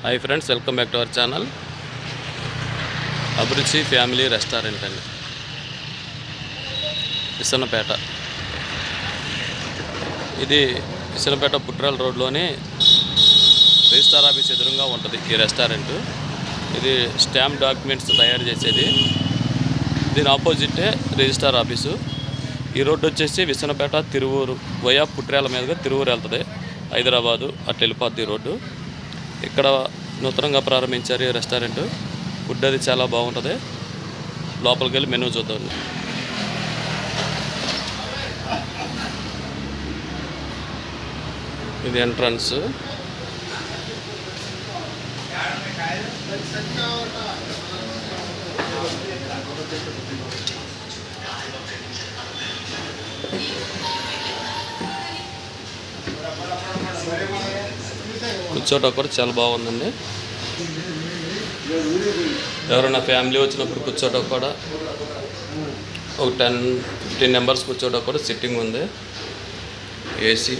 Hi friends, welcome back to our channel అభిరుచి family restaurant అండి. విసన్నపేట. ఇది విసన్నపేట పుట్రాల రోడ్లోని రిజిస్టార్ ఆఫీస్ ఎదురుగా ఉంటుంది ఈ రెస్టారెంట్. ఇది స్టాంప్ డాక్యుమెంట్స్ తయారు చేసేది. దీని ఆపోజిటే రిజిస్టార్ ఆఫీసు. ఈ రోడ్డు వచ్చేసి విసన్నపేట తిరువూరు వయా పుట్రాల మీదుగా తిరువూరు వెళ్తుంది, హైదరాబాదు అట్లా వెళ్ళిపోద్ది రోడ్డు. ఇక్కడ నూతనంగా ప్రారంభించారు ఈ రెస్టారెంట్. ఫుడ్ అది చాలా బాగుంటుంది. లోపలికి వెళ్ళి మెనూ చూద్దాం. ఇది ఎంట్రన్స్. కూర్చోటం కూడా చాలా బాగుందండి. ఎవరైనా ఫ్యామిలీ వచ్చినప్పుడు కూర్చోటం కూడా ఒక 10-15 మెంబర్స్ కూర్చోటం కూడా సిట్టింగ్ ఉంది. ఏసీ.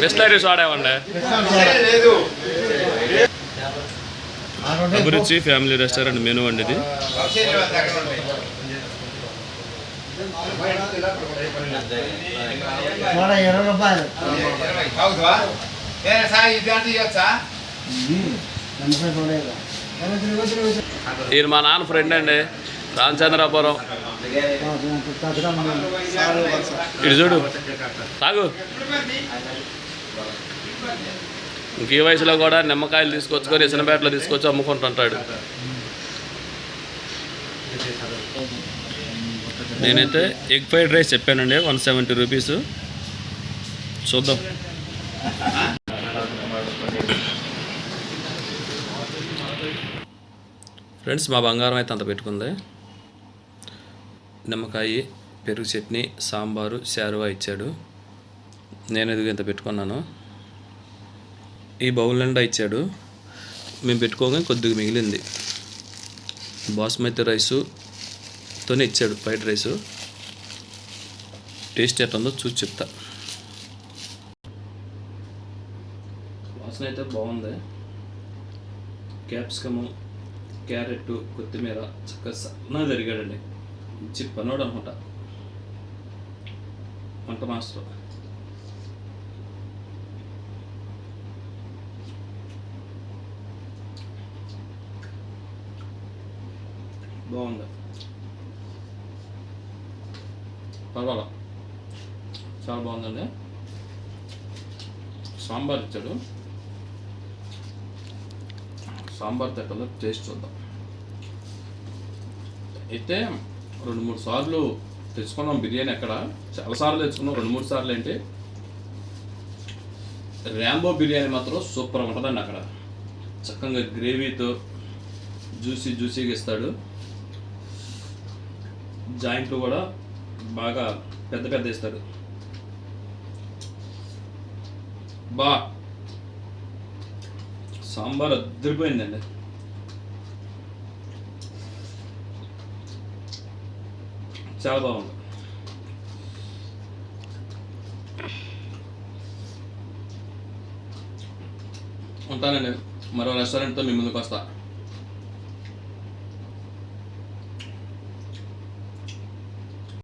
బిస్లరీ సోడా ఇవ్వండి. అభిరుచి ఫ్యామిలీ రెస్టారెంట్ మెనూ అండి ఇది. ఈయన మా నాన్న ఫ్రెండ్ అండి, రామచంద్రాపురం. ఇటు చూడు, తాగు. ఇంక ఈ వయసులో కూడా నిమ్మకాయలు తీసుకొచ్చుకొని విసన్నపేటలో తీసుకొచ్చి అమ్ముకుంటుంటాడు. నేనైతే ఎగ్ ఫ్రైడ్ రైస్ చెప్పానండి, 170 రూపీస్. చూద్దాం. ఫ్రెండ్స్, మా బంగారం అయితే అంత పెట్టుకుంది. నిమ్మకాయ, పెరుగు చట్నీ, సాంబారు, శారువా ఇచ్చాడు. నేను ఎదుగు ఇంత పెట్టుకున్నాను. ఈ బౌల్ నిండా ఇచ్చాడు. మేము పెట్టుకోగానే కొద్దిగా మిగిలింది. బాస్మతి రైసుతోనే ఇచ్చాడు ఫ్రైడ్ రైసు. టేస్ట్ ఎట్లా ఉందో చూసి చెప్తా. వాసన అయితే బాగుంది. క్యాప్సికము, క్యారెట్, కొత్తిమీర చక్కగా సన్నగా జరిగాడండి. మంచి పనోడు అనమాట, వంట మాస్టర్. బాగుంది, పర్వాలా, చాలా బాగుందండి. సాంబార్ ఇచ్చాడు. సాంబార్ తట్టలో టేస్ట్ చూద్దాం. అయితే 2-3 సార్లు తెచ్చుకున్నాం బిర్యానీ. అక్కడ చాలాసార్లు తెచ్చుకున్నాం, 2-3 సార్లు. ఏంటి, ర్యాంబో బిర్యానీ మాత్రం సూపర్ ఉంటుందండి. అక్కడ చక్కగా గ్రేవీతో జ్యూసీగా ఇస్తాడు. జాయింట్లు కూడా బాగా పెద్ద ఇస్తాడు. సాంబార్ అదిరిపోయిందండి. చాలా బాగుంది. ఉంటానండి, మరో రెస్టారెంట్తో మీ ముందుకు వస్తా.